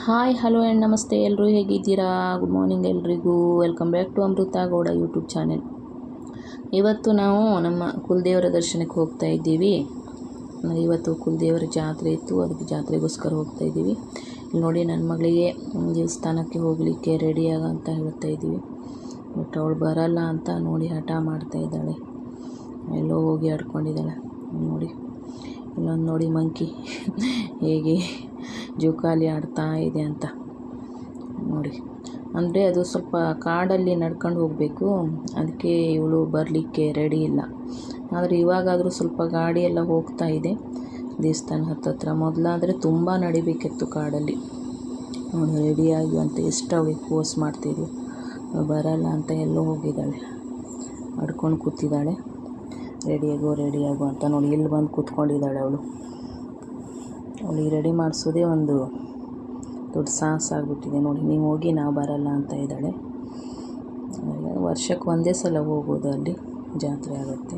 Hi hello and ನಮಸ್ತೆ, ಎಲ್ಲರೂ ಹೇಗಿದ್ದೀರಾ? ಗುಡ್ ಮಾರ್ನಿಂಗ್ ಎಲ್ರಿಗೂ. Welcome back to Amrutha Gowda YouTube channel. ಇವತ್ತು ನಾವು ನಮ್ಮ ಕುಲದೇವರ ದರ್ಶನಕ್ಕೆ ಹೋಗ್ತಾ ಇದ್ದೀವಿ. ಇವತ್ತು ಕುಲದೇವರ ಜಾತ್ರೆ ಇತ್ತು, ಅದಕ್ಕೆ ಜಾತ್ರೆಗೋಸ್ಕರ ಹೋಗ್ತಾ ಇದ್ದೀವಿ. ಇಲ್ಲಿ ನೋಡಿ, ನನ್ನ ಮಗಳಿಗೆ ದೇವಸ್ಥಾನಕ್ಕೆ ಹೋಗಲಿಕ್ಕೆ ರೆಡಿಯಾಗ ಅಂತ ಹೇಳ್ತಾ ಇದ್ದೀವಿ. ಬಟ್ ಅವಳು ಬರಲ್ಲ ಅಂತ ನೋಡಿ ಹಠ ಮಾಡ್ತಾ ಇದ್ದಾಳೆ. ಎಲ್ಲೋ ಹೋಗಿ ಆಡ್ಕೊಂಡಿದ್ದಾಳೆ ನೋಡಿ. ಇಲ್ಲೊಂದು ನೋಡಿ ಮಂಕಿ ಹೇಗೆ ಜೋಕಾಲಿ ಆಡ್ತಾ ಇದೆ ಅಂತ ನೋಡಿ. ಅಂದರೆ ಅದು ಸ್ವಲ್ಪ ಕಾಡಲ್ಲಿ ನಡ್ಕೊಂಡು ಹೋಗಬೇಕು, ಅದಕ್ಕೆ ಇವಳು ಬರಲಿಕ್ಕೆ ರೆಡಿ ಇಲ್ಲ. ಆದರೆ ಇವಾಗಾದರೂ ಸ್ವಲ್ಪ ಗಾಡಿ ಎಲ್ಲ ಹೋಗ್ತಾ ಇದೆ ದೇವಸ್ಥಾನ ಹತ್ತತ್ರ. ಮೊದಲಾದರೆ ತುಂಬ ನಡಿಬೇಕಿತ್ತು ಕಾಡಲ್ಲಿ. ಅವಳು ರೆಡಿಯಾಗಿ ಅಂತ ಎಷ್ಟು ಅವಳಿಗೆ ಫೋರ್ಸ್ ಮಾಡ್ತಿದ್ವಿ, ಬರಲ್ಲ ಅಂತ ಎಲ್ಲೋ ಹೋಗಿದ್ದಾಳೆ, ಆಡ್ಕೊಂಡು ಕೂತಿದ್ದಾಳೆ. ರೆಡಿಯಾಗು ಅಂತ ನೋಡಿ. ಇಲ್ಲಿ ಬಂದು ಕೂತ್ಕೊಂಡಿದ್ದಾಳೆ ಅವಳು. ಅವಳಿಗೆ ರೆಡಿ ಮಾಡಿಸೋದೇ ಒಂದು ದೊಡ್ಡ ಸಾಹಸ ಆಗಿಬಿಟ್ಟಿದೆ ನೋಡಿ. ನೀವು ಹೋಗಿ, ನಾವು ಬರಲ್ಲ ಅಂತ ಇದ್ದಾಳೆ. ವರ್ಷಕ್ಕೆ ಒಂದೇ ಸಲ ಹೋಗೋದು, ಅಲ್ಲಿ ಜಾತ್ರೆ ಆಗುತ್ತೆ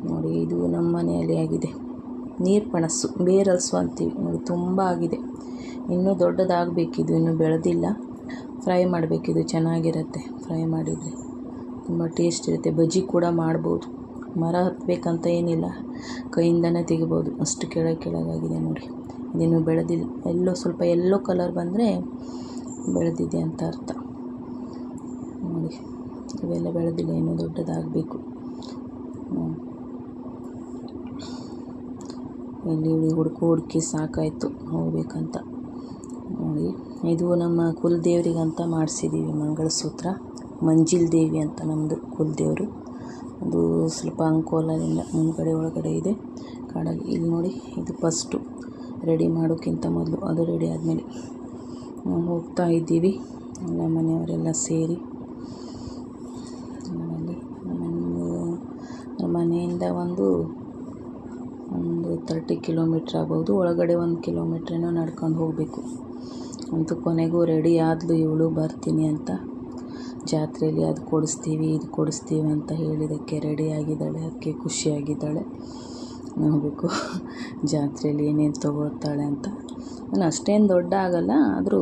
ನೋಡಿ. ಇದು ನಮ್ಮ ಮನೆಯಲ್ಲಿ ಆಗಿದೆ ನೀರು ಪಣಸು, ಬೇರಲ್ಸು ಅಂತೀವಿ ನೋಡಿ. ತುಂಬ ಆಗಿದೆ, ಇನ್ನೂ ದೊಡ್ಡದಾಗಬೇಕಿದು, ಇನ್ನೂ ಬೆಳೆದಿಲ್ಲ. ಫ್ರೈ ಮಾಡಬೇಕಿದು, ಚೆನ್ನಾಗಿರುತ್ತೆ ಫ್ರೈ ಮಾಡಿದರೆ, ತುಂಬ ಟೇಸ್ಟ್ ಇರುತ್ತೆ. ಬಜ್ಜಿ ಕೂಡ ಮಾಡ್ಬೋದು. ಮರ ಹತ್ತಬೇಕಂತ ಏನಿಲ್ಲ, ಕೈಯಿಂದನೇ ತೆಗಿಬೋದು, ಅಷ್ಟು ಕೆಳಗಾಗಿದೆ ನೋಡಿ. ಇದಿನ್ನೂ ಬೆಳೆದಿಲ್ಲ. ಸ್ವಲ್ಪ ಎಲ್ಲೋ ಕಲರ್ ಬಂದರೆ ಬೆಳೆದಿದೆ ಅಂತ ಅರ್ಥ ನೋಡಿ. ಇವೆಲ್ಲ ಬೆಳೆದಿಲ್ಲ, ಇನ್ನೂ ದೊಡ್ಡದಾಗಬೇಕು. ಇಲ್ಲಿ ಹುಡುಕಿ ಸಾಕಾಯಿತು ಹೋಗ್ಬೇಕಂತ ನೋಡಿ. ಇದು ನಮ್ಮ ಕುಲದೇವರಿಗಂತ ಮಾಡಿಸಿದ್ದೀವಿ ಮಂಗಳಸೂತ್ರ. ಮಂಜಿಲ್ ದೇವಿ ಅಂತ ನಮ್ಮದು ಕುಲದೇವರು. ಅದು ಸ್ವಲ್ಪ ಅಂಕೋಲದಿಂದ ಮುಂದ್ಗಡೆ ಒಳಗಡೆ ಇದೆ ಕಾಡಲ್ಲಿ. ಇಲ್ಲಿ ನೋಡಿ, ಇದು ಫಸ್ಟು ರೆಡಿ ಮಾಡೋಕ್ಕಿಂತ ಮೊದಲು, ಅದು ರೆಡಿ ಆದಮೇಲೆ ನಾವು ಹೋಗ್ತಾ ಇದ್ದೀವಿ ಎಲ್ಲ ಮನೆಯವರೆಲ್ಲ ಸೇರಿ. ನಮ್ಮ ಮನೆಯಿಂದ ಒಂದು 30 ಕಿಲೋಮೀಟ್ರ್ ಆಗ್ಬೋದು, ಒಳಗಡೆ 1 ಕಿಲೋಮೀಟ್ರೇನೋ ನಡ್ಕೊಂಡು ಹೋಗಬೇಕು. ಅಂತೂ ಕೊನೆಗೂ ರೆಡಿ ಆದಳು ಇವಳು, ಬರ್ತೀನಿ ಅಂತ. ಜಾತ್ರೆಯಲ್ಲಿ ಅದು ಕೊಡಿಸ್ತೀವಿ ಇದು ಕೊಡಿಸ್ತೀವಿ ಅಂತ ಹೇಳಿದ್ದಕ್ಕೆ ರೆಡಿ ಆಗಿದ್ದಾಳೆ. ಅದಕ್ಕೆ ಖುಷಿಯಾಗಿದ್ದಾಳೆ. ನೋಡಬೇಕು ಜಾತ್ರೆಯಲ್ಲಿ ಏನೇನು ತೊಗೊಳ್ತಾಳೆ ಅಂತ. ನಾನು ಅಷ್ಟೇನು ದೊಡ್ಡ ಆಗಲ್ಲ, ಆದರೂ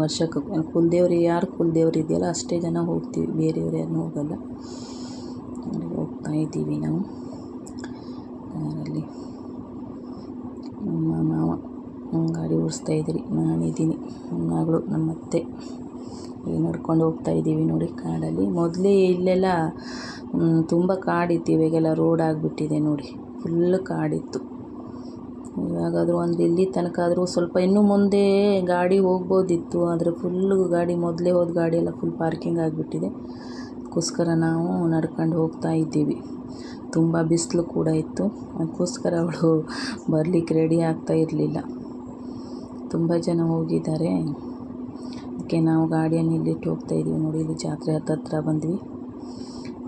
ವರ್ಷಕ್ಕೆ ಕುಲದೇವ್ರು ಯಾರು ಕುಲದೇವ್ರು ಇದೆಯಲ್ಲ ಅಷ್ಟೇ ಜನ ಹೋಗ್ತೀವಿ, ಬೇರೆಯವ್ರು ಯಾರನ್ನೂ ಹೋಗಲ್ಲ. ಹೋಗ್ತಾ ಇದ್ದೀವಿ ನಾವು ಕಾರಲ್ಲಿ. ನಮ್ಮ ಮಾವ ಗಾಡಿ ಓಡಿಸ್ತಾ ಇದ್ದೀರಿ, ನಾನಿದ್ದೀನಿ, ನನ್ನ ಮಗಳು, ನಮ್ಮ ಅತ್ತೆ. ಈಗ ನಡ್ಕೊಂಡು ಹೋಗ್ತಾ ಇದ್ದೀವಿ ನೋಡಿ ಕಾಡಲ್ಲಿ. ಮೊದಲೇ ಇಲ್ಲೆಲ್ಲ ತುಂಬ ಕಾಡಿತ್ತು, ಇವಾಗೆಲ್ಲ ರೋಡ್ ಆಗಿಬಿಟ್ಟಿದೆ ನೋಡಿ. ಫುಲ್ಲು ಕಾಡಿತ್ತು. ಇವಾಗಾದರೂ ಒಂದು ಇಲ್ಲಿ ತನಕ ಆದರೂ ಸ್ವಲ್ಪ ಇನ್ನೂ ಮುಂದೆ ಗಾಡಿ ಹೋಗ್ಬೋದಿತ್ತು, ಆದರೆ ಫುಲ್ಲು ಗಾಡಿ, ಮೊದಲೇ ಹೋದ ಗಾಡಿ ಎಲ್ಲ ಫುಲ್ ಪಾರ್ಕಿಂಗ್ ಆಗಿಬಿಟ್ಟಿದೆ. ಅದಕ್ಕೋಸ್ಕರ ನಾವು ನಡ್ಕೊಂಡು ಹೋಗ್ತಾ ಇದ್ದೀವಿ. ತುಂಬ ಬಿಸಿಲು ಕೂಡ ಇತ್ತು, ಅದಕ್ಕೋಸ್ಕರ ಅವಳು ಬರಲಿಕ್ಕೆ ರೆಡಿ ಆಗ್ತಾ ಇರಲಿಲ್ಲ. ತುಂಬ ಜನ ಹೋಗಿದ್ದಾರೆ, ಅದಕ್ಕೆ ನಾವು ಗಾಡಿಯನ್ನು ಇಲ್ಲಿಟ್ಟು ಹೋಗ್ತಾ ಇದ್ದೀವಿ ನೋಡಿ. ಇಲ್ಲಿ ಜಾತ್ರೆ ಹತ್ತತ್ರ ಬಂದ್ವಿ.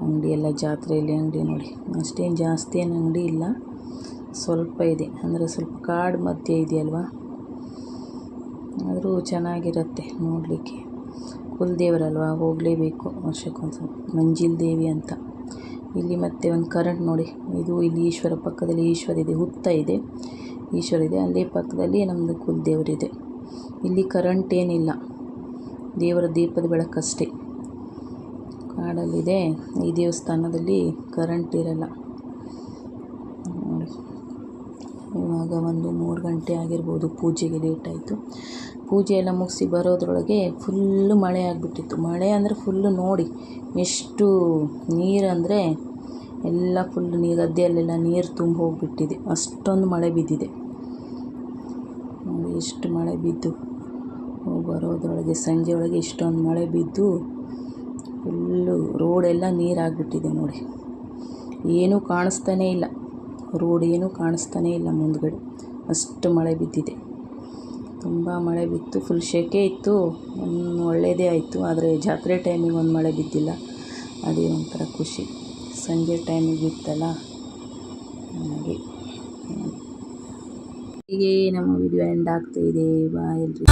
ಅಂಗಡಿ ಎಲ್ಲ, ಜಾತ್ರೆಯಲ್ಲಿ ಅಂಗಡಿ ನೋಡಿ. ಅಷ್ಟೇನು ಜಾಸ್ತಿ ಏನು ಅಂಗಡಿ ಇಲ್ಲ, ಸ್ವಲ್ಪ ಇದೆ. ಅಂದರೆ ಸ್ವಲ್ಪ ಕಾಡು ಮಧ್ಯೆ ಇದೆಯಲ್ವ, ಆದರೂ ಚೆನ್ನಾಗಿರುತ್ತೆ ನೋಡಲಿಕ್ಕೆ. ಕುಲದೇವರಲ್ವ, ಹೋಗಲೇಬೇಕು ವರ್ಷಕ್ಕೊಂದ್ಸಲ. ಮಂಜಿಲ್ ದೇವಿ ಅಂತ. ಇಲ್ಲಿ ಮತ್ತೆ ಒಂದು ಕರೆಂಟ್ ನೋಡಿ, ಇದು ಇಲ್ಲಿ ಈಶ್ವರ ಪಕ್ಕದಲ್ಲಿ ಈಶ್ವರ ಇದೆ, ಹುತ್ತ ಇದೆ, ಈಶ್ವರ ಇದೆ. ಅಲ್ಲೇ ಪಕ್ಕದಲ್ಲಿ ನಮ್ಮದು ಕುಲದೇವರಿದೆ. ಇಲ್ಲಿ ಕರೆಂಟ್ ಏನಿಲ್ಲ, ದೇವರ ದೀಪದ ಬೆಳಕಷ್ಟೇ. ಕಾಡಲ್ಲಿದೆ, ಈ ದೇವಸ್ಥಾನದಲ್ಲಿ ಕರೆಂಟ್ ಇರಲ್ಲ ನೋಡಿ. ಇವಾಗ ಒಂದು 3 ಗಂಟೆ ಆಗಿರ್ಬೋದು, ಪೂಜೆಗೆ ಲೇಟ್ ಆಯಿತು. ಪೂಜೆ ಎಲ್ಲ ಮುಗಿಸಿ ಬರೋದ್ರೊಳಗೆ ಫುಲ್ಲು ಮಳೆ ಆಗಿಬಿಟ್ಟಿತ್ತು. ಮಳೆ ಅಂದರೆ ಫುಲ್ಲು ನೋಡಿ, ಎಷ್ಟು ನೀರು ಅಂದರೆ ಎಲ್ಲ ಫುಲ್ಲು ನೀರು, ಗದ್ದೆಯಲ್ಲೆಲ್ಲ ನೀರು ತುಂಬ ಹೋಗಿಬಿಟ್ಟಿದೆ, ಅಷ್ಟೊಂದು ಮಳೆ ಬಿದ್ದಿದೆ ನೋಡಿ. ಎಷ್ಟು ಮಳೆ ಬಿದ್ದು ಬರೋದ್ರೊಳಗೆ, ಸಂಜೆ ಒಳಗೆ ಇಷ್ಟೊಂದು ಮಳೆ ಬಿದ್ದು ಫುಲ್ಲು ರೋಡೆಲ್ಲ ನೀರಾಗಿಬಿಟ್ಟಿದೆ ನೋಡಿ. ಏನೂ ಕಾಣಿಸ್ತಾನೇ ಇಲ್ಲ, ರೋಡ್ ಏನೂ ಕಾಣಿಸ್ತಾನೇ ಇಲ್ಲ ಮುಂದ್ಗಡೆ, ಅಷ್ಟು ಮಳೆ ಬಿದ್ದಿದೆ. ತುಂಬ ಮಳೆ ಬಿತ್ತು, ಫುಲ್ ಸೆಕೆ ಇತ್ತು. ಒಳ್ಳೆಯದೇ ಆಯಿತು. ಆದರೆ ಜಾತ್ರೆ ಟೈಮಿಗೆ ಒಂದು ಮಳೆ ಬಿದ್ದಿಲ್ಲ, ಅದೇ ಒಂಥರ ಖುಷಿ. ಸಂಜೆ ಟೈಮಿಗೆ ಬಿತ್ತಲ್ಲ, ಹಾಗೆ. ಹೀಗೆ ನಮ್ಮ ವಿಡಿಯೋ ಎಂಡ್ ಆಗ್ತಾಯಿದೆ. ಬಾಯ್ ಎಲ್ರಿ.